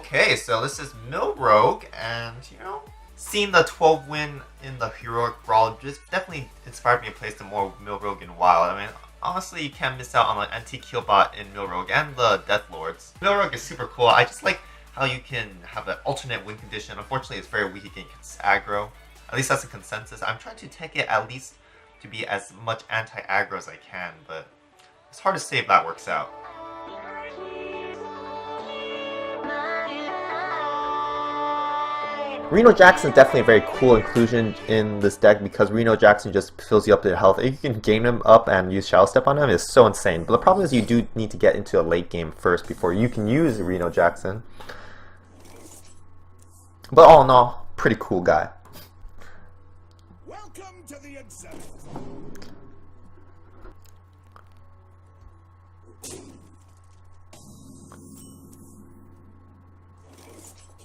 Okay, so this is Murloc, and seeing the 12 win in the heroic brawl just definitely inspired me to play some more Murloc in Wild. I mean, honestly, you can't miss out on the anti-killbot in Murloc and the Death Lords. Murloc is super cool. I just like how you can have an alternate win condition. Unfortunately, it's very weak against aggro. At least that's the consensus. I'm trying to take it at least to be as much anti-aggro as I can, but it's hard to say if that works out. Reno Jackson is definitely a very cool inclusion in this deck because Reno Jackson just fills you up to health. If you can game him up and use Shadow Step on him, it's so insane. But the problem is you do need to get into a late game first before you can use Reno Jackson. But all in all, pretty cool guy. Welcome to the exam.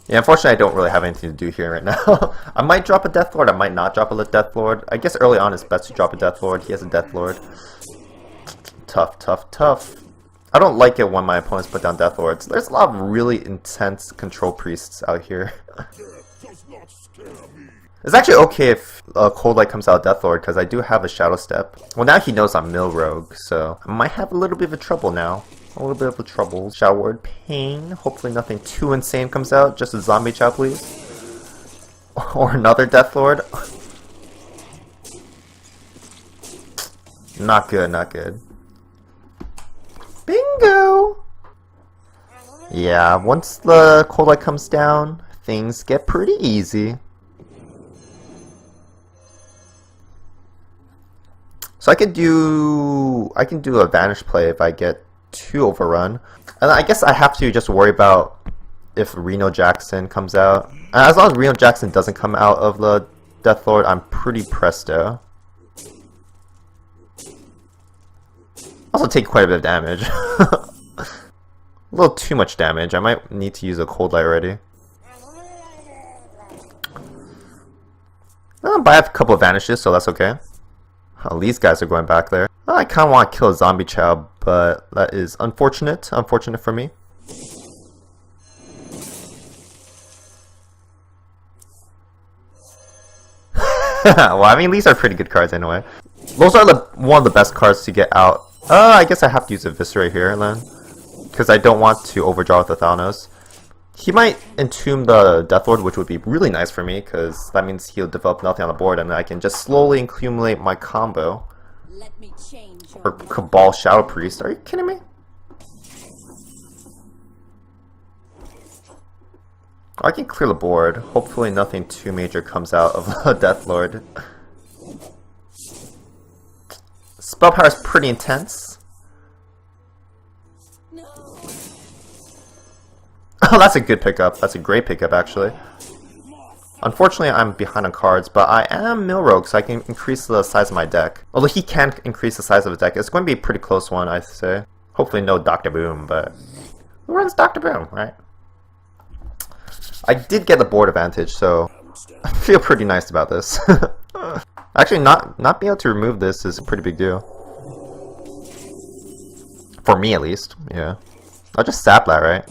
Yeah, unfortunately I don't really have anything to do here right now. I might drop a Death Lord, I might not drop a Death Lord. I guess early on it's best to drop a Death Lord. He has a Death Lord. Tough, tough, tough. I don't like it when my opponents put down Death Lords. There's a lot of really intense control priests out here. It's actually okay if Cold Light comes out Death Lord because I do have a Shadow Step. Well, now he knows I'm Murloc, so I might have a little bit of trouble now. A little bit of a trouble. Shadow Word Pain. Hopefully nothing too insane comes out. Just a Zombie Chow, please. Or another Death Lord. Not good, not good. Bingo! Yeah, once the Cold Light comes down, things get pretty easy. So I can do a Vanish play if I get too overrun. And I guess I have to just worry about if Reno Jackson comes out. And as long as Reno Jackson doesn't come out of the Death Lord, I'm pretty presto. Also take quite a bit of damage. A little too much damage. I might need to use a Cold Light already. But I have a couple of vanishes, so that's okay. Oh, these guys are going back there. I kind of want to kill a Zombie Chow, but that is unfortunate. Unfortunate for me. Well, I mean, these are pretty good cards anyway. Those are one of the best cards to get out. I guess I have to use a Viscera here then, because I don't want to overdraw with the Thanos. He might entomb the Death Lord, which would be really nice for me, because that means he'll develop nothing on the board, and I can just slowly accumulate my combo. Let me change Or Cabal Shadow Priest. Are you kidding me? I can clear the board. Hopefully nothing too major comes out of the Death Lord. Spell power is pretty intense. No. Oh, that's a good pickup. That's a great pickup, actually. Unfortunately, I'm behind on cards, but I am Murloc, so I can increase the size of my deck. Although he can increase the size of the deck. It's going to be a pretty close one, I'd say. Hopefully no Dr. Boom, but who runs Dr. Boom, right? I did get the board advantage, so I feel pretty nice about this. Actually, not being able to remove this is a pretty big deal. For me, at least. Yeah. I'll just sap that, right?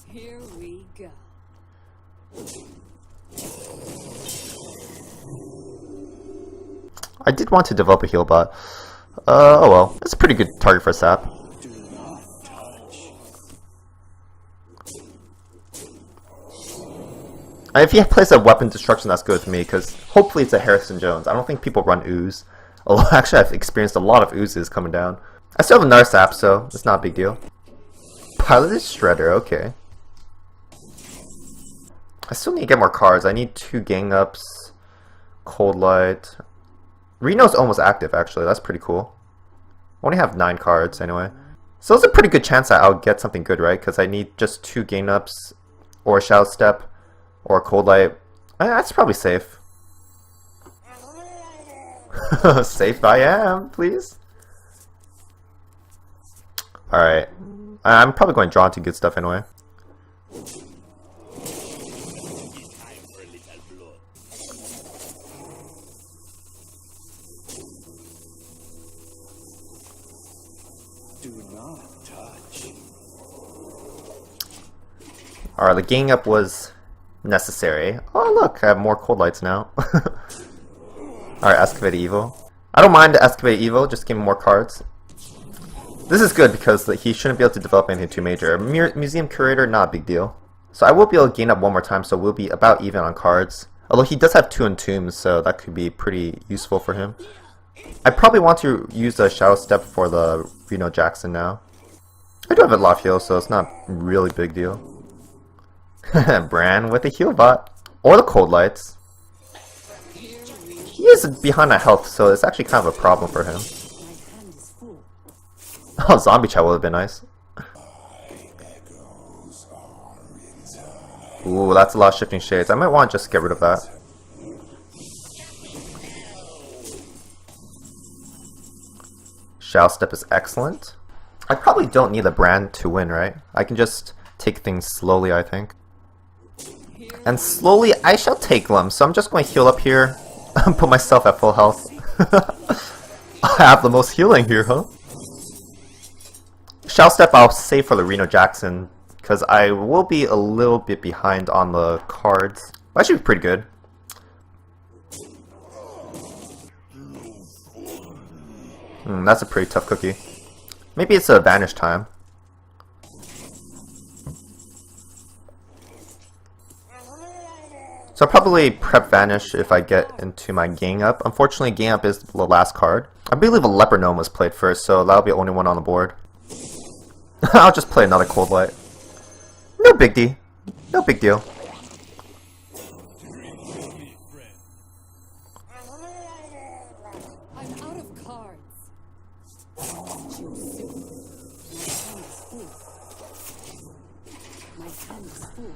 Here we go. I did want to develop a heal bot. Oh well. It's a pretty good target for a sap. If he plays a weapon destruction, that's good with me, because hopefully it's a Harrison Jones. I don't think people run ooze. Although actually I've experienced a lot of oozes coming down. I still have another sap, so it's not a big deal. Piloted Shredder, okay. I still need to get more cards. I need 2 gang ups, Cold Light. Reno's almost active, actually. That's pretty cool. I only have 9 cards, anyway. So there's a pretty good chance that I'll get something good, right? Because I need just 2 gang ups, or a Shadow Step, or a Cold Light. That's probably safe. Safe I am, please. Alright. I'm probably going to draw into good stuff anyway. Do not touch. Alright, the gang up was necessary. Oh look, I have more cold lights now. Alright, Excavate Evil. I don't mind the Excavate Evil, just give me more cards. This is good because he shouldn't be able to develop anything too major. Museum Curator, not a big deal. So I will be able to gain up one more time, so we'll be about even on cards. Although he does have 2 Entombs, so that could be pretty useful for him. I probably want to use the Shadow Step for the Reno Jackson now. I do have a lot of heal, so it's not really big deal. Bran with the heal bot. Or the cold lights. He is behind on health, so it's actually kind of a problem for him. Oh, Zombie Chat would have been nice. Ooh, that's a lot of Shifting Shades. I might want to just get rid of that. Shadow Step is excellent. I probably don't need a brand to win, right? I can just take things slowly, I think. And slowly, I shall take them. So I'm just going to heal up here and put myself at full health. I have the most healing here, huh? Shadow Step I'll save for the Reno Jackson, because I will be a little bit behind on the cards. That should be pretty good. That's a pretty tough cookie. Maybe it's a Vanish time. So I'll probably prep Vanish if I get into my Gang Up. Unfortunately, Gang Up is the last card. I believe a Leper Gnome was played first, so that'll be the only one on the board. I'll just play another Cold Light. No big deal. No big deal. I'm out of cards. My hand is full.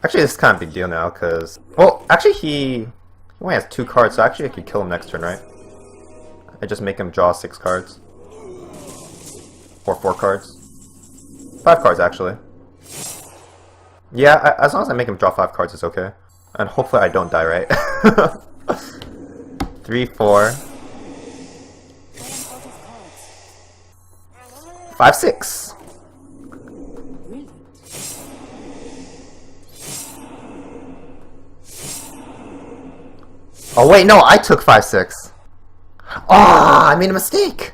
Actually, this is kind of a big deal now, because... Well, actually, he only has 2 cards, so actually I could kill him next turn, right? I just make him draw 6 cards. Or 4 cards. 5 cards, actually. Yeah, as long as I make him draw 5 cards, it's okay. And hopefully I don't die, right? 3, 4... 5, 6! Oh wait, no, I took 5, 6. Ah, I made a mistake!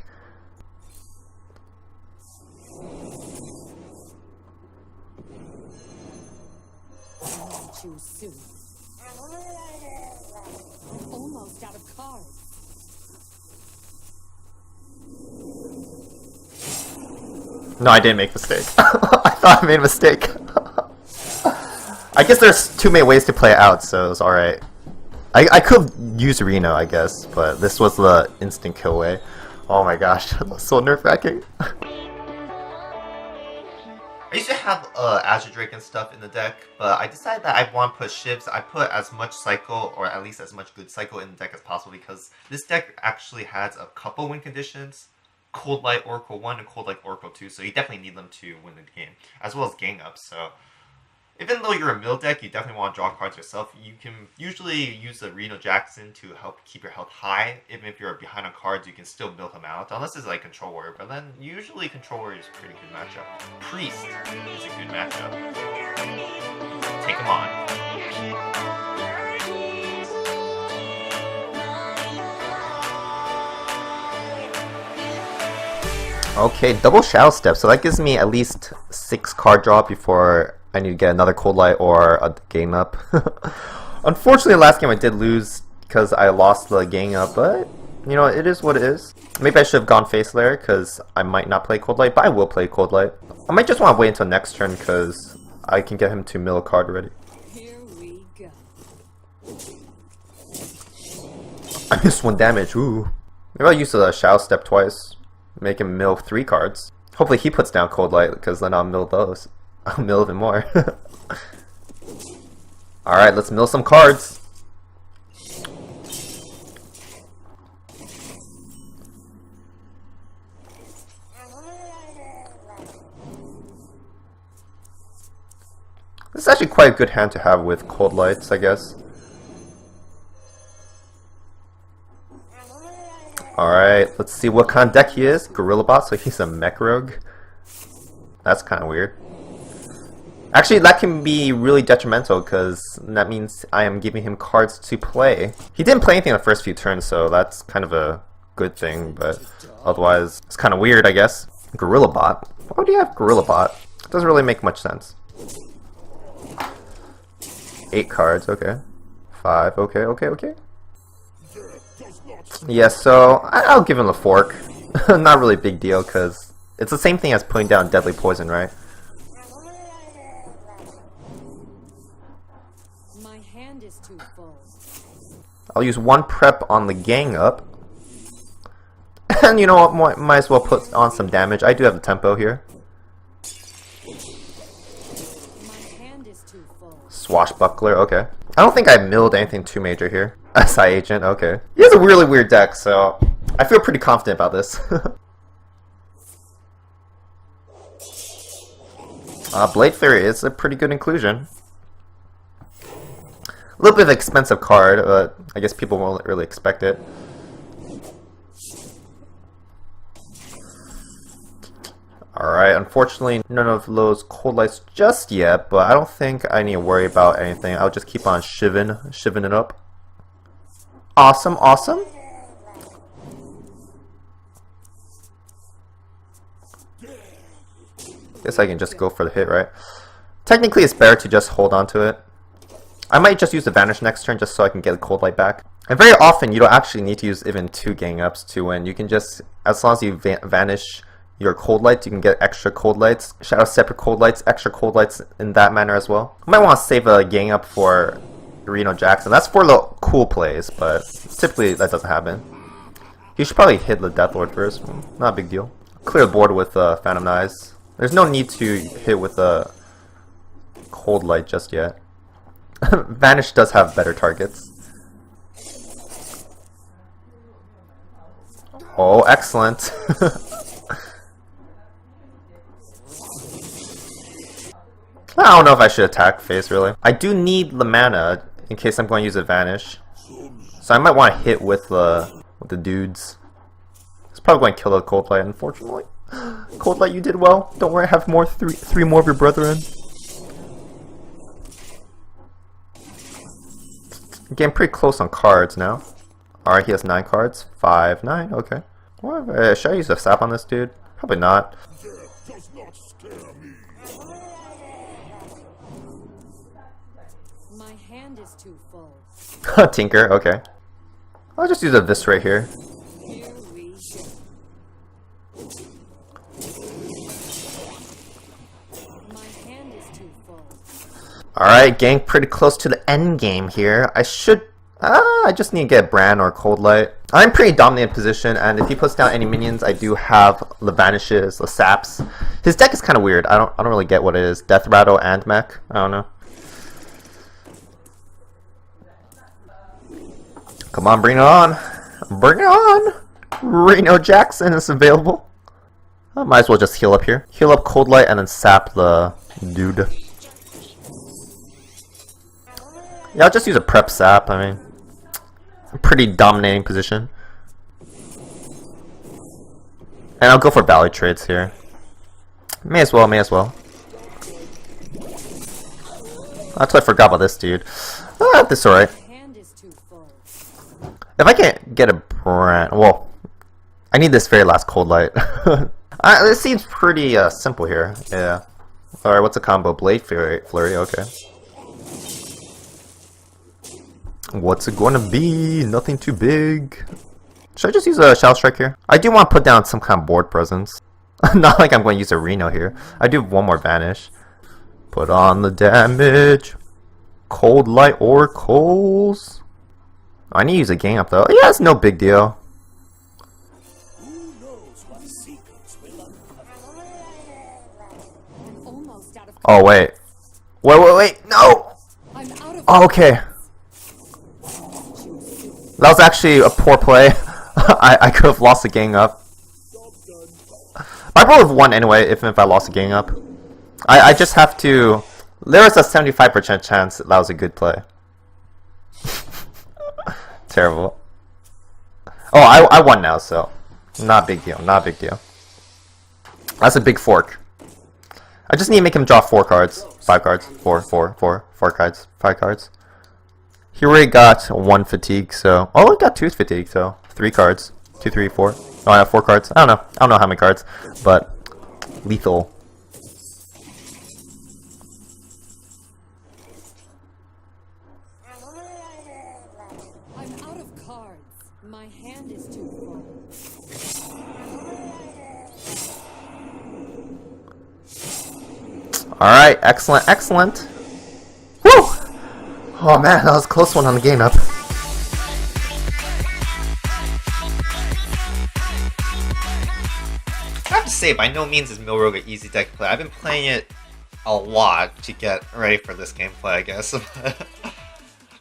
Soon. I'm almost out of cards. No, I didn't make a mistake. I thought I made a mistake. I guess there's too many ways to play it out, so it's alright. I could use Reno, I guess, but this was the instant kill way. Oh my gosh, so nerve-wracking. I used to have Azure Drake and stuff in the deck, but I decided that I want to put Shivs. I put as much cycle, or at least as much good cycle in the deck as possible, because this deck actually has a couple win conditions. Cold Light Oracle 1 and Cold Light Oracle 2, so you definitely need them to win the game, as well as gang up. So even though you're a mill deck, you definitely want to draw cards yourself. You can usually use the Reno Jackson to help keep your health high. Even if you're behind on cards, you can still mill him out, unless it's like Control Warrior. But then usually Control Warrior is a pretty good matchup. Priest is a good matchup. Take him on. Okay, double Shadow Step, so that gives me at least 6 card draw before I need to get another Cold Light or a Gang Up. Unfortunately, last game I did lose because I lost the Gang Up, but you know, it is what it is. Maybe I should have gone Face Layer because I might not play Cold Light, but I will play Cold Light. I might just want to wait until next turn because I can get him to mill a card already. Here we go. I missed 1 damage, ooh. Maybe I'll use the Shadow Step twice. Make him mill 3 cards. Hopefully he puts down Cold Light, because then I'll mill those. I'll mill even more. Alright, let's mill some cards. This is actually quite a good hand to have with Cold Lights, I guess. Alright, let's see what kind of deck he is. Gorilla Bot, so he's a Mech Rogue. That's kind of weird. Actually, that can be really detrimental because that means I am giving him cards to play. He didn't play anything the first few turns, so that's kind of a good thing, but otherwise it's kind of weird, I guess. Gorilla Bot? Why would you have Gorilla Bot? It doesn't really make much sense. 8 cards, okay. 5, okay. Yeah, so I'll give him the fork. Not really a big deal because it's the same thing as putting down Deadly Poison, right? My hand is too full. I'll use 1 prep on the gang up. And you know what, might as well put on some damage. I do have the tempo here. My hand is too full. Swashbuckler, okay. I don't think I milled anything too major here. SI Agent, okay. He has a really weird deck, so I feel pretty confident about this. Blade Fury is a pretty good inclusion. A little bit of an expensive card, but I guess people won't really expect it. Alright, unfortunately none of those cold lights just yet, but I don't think I need to worry about anything. I'll just keep on shivving it up. Awesome, awesome. Guess I can just go for the hit, right? Technically it's better to just hold on to it. I might just use the Vanish next turn just so I can get the cold light back. And very often you don't actually need to use even 2 gang ups to win. You can just, as long as you vanish your cold lights, you can get extra cold lights. Shadow separate cold lights, extra cold lights in that manner as well. I might want to save a gang up for Reno Jackson. That's for the cool plays, but typically that doesn't happen. You should probably hit the Death Lord first. Not a big deal. Clear the board with Phantom Knives. There's no need to hit with a cold light just yet. Vanish does have better targets. Oh, excellent. I don't know if I should attack face, really. I do need the mana in case I'm going to use a Vanish. So I might want to hit with the dudes. It's probably going to kill the Cold Light, unfortunately. Cold Light, you did well. Don't worry, I have three more of your brethren. I'm getting pretty close on cards now. Alright, he has 9 cards. 5, 9, okay. What, should I use a sap on this dude? Probably not. My hand is too full. Tinker, okay. I'll just use a Viscerate here. Here we go. My hand is too full. Alright, gang pretty close to the end game here. I just need to get Bran or Cold Light. I'm pretty dominant position, and if he puts down any minions, I do have the Vanishes, the Saps. His deck is kind of weird. I don't really get what it is. Death Rattle and Mech. I don't know. Come on, bring it on. Bring it on. Reno Jackson is available. I might as well just heal up here. Heal up Cold Light and then sap the dude. Yeah, I'll just use a prep sap. I mean, a pretty dominating position. And I'll go for value trades here. May as well, may as well. That's why I forgot about this dude. This alright. If I can't get a brand, well, I need this very last Cold Light. This seems pretty simple here. Yeah. Alright, what's a combo? Blade Flurry, okay. What's it gonna be? Nothing too big. Should I just use a Shadow Strike here? I do want to put down some kind of board presence. Not like I'm going to use a Reno here. I do have 1 more Vanish. Put on the damage. Cold Light Oracles. I need to use a gang up though. Yeah, it's no big deal. Oh wait. Wait, no! Oh, okay. That was actually a poor play. I could have lost the gang up. I probably would have won anyway if I lost the gang up. I just have to... There was a 75% chance that was a good play. Terrible. Oh, I won now, so not a big deal. Not a big deal. That's a big fork. I just need to make him draw 4 cards. 5 cards. 4 cards. 5 cards. He already got 1 fatigue, so... Oh, he got 2 fatigue, so 3 cards. 2, 3, 4. Oh, I have 4 cards. I don't know. I don't know how many cards, but lethal. I'm out of cards. My hand is too full. Alright, excellent, excellent. Woo! Oh man, that was a close one on the game up. I have to say, by no means is Murloc an easy deck to play. I've been playing it a lot to get ready for this gameplay, I guess. I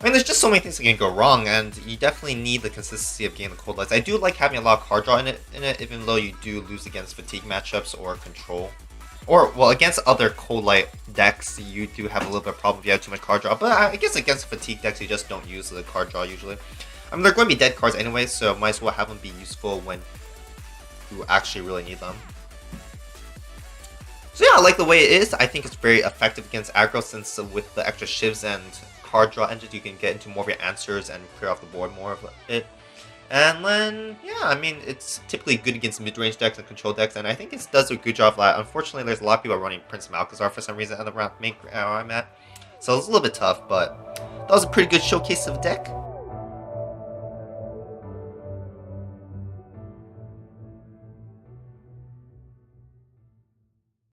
mean, there's just so many things that can go wrong, and you definitely need the consistency of getting the cold lights. I do like having a lot of card draw in it, even though you do lose against fatigue matchups or control. Or, well, against other cold light decks, you do have a little bit of problem if you have too much card draw. But I guess against fatigue decks, you just don't use the card draw usually. I mean, they're going to be dead cards anyway, so might as well have them be useful when you actually really need them. So yeah, I like the way it is. I think it's very effective against aggro, since with the extra shivs and card draw engines, you can get into more of your answers and clear off the board more of it. And then, yeah, I mean, it's typically good against mid-range decks and control decks, and I think it does a good job of that. Unfortunately, there's a lot of people running Prince Malchezaar for some reason at the main where I'm at. So it's a little bit tough, but that was a pretty good showcase of a deck.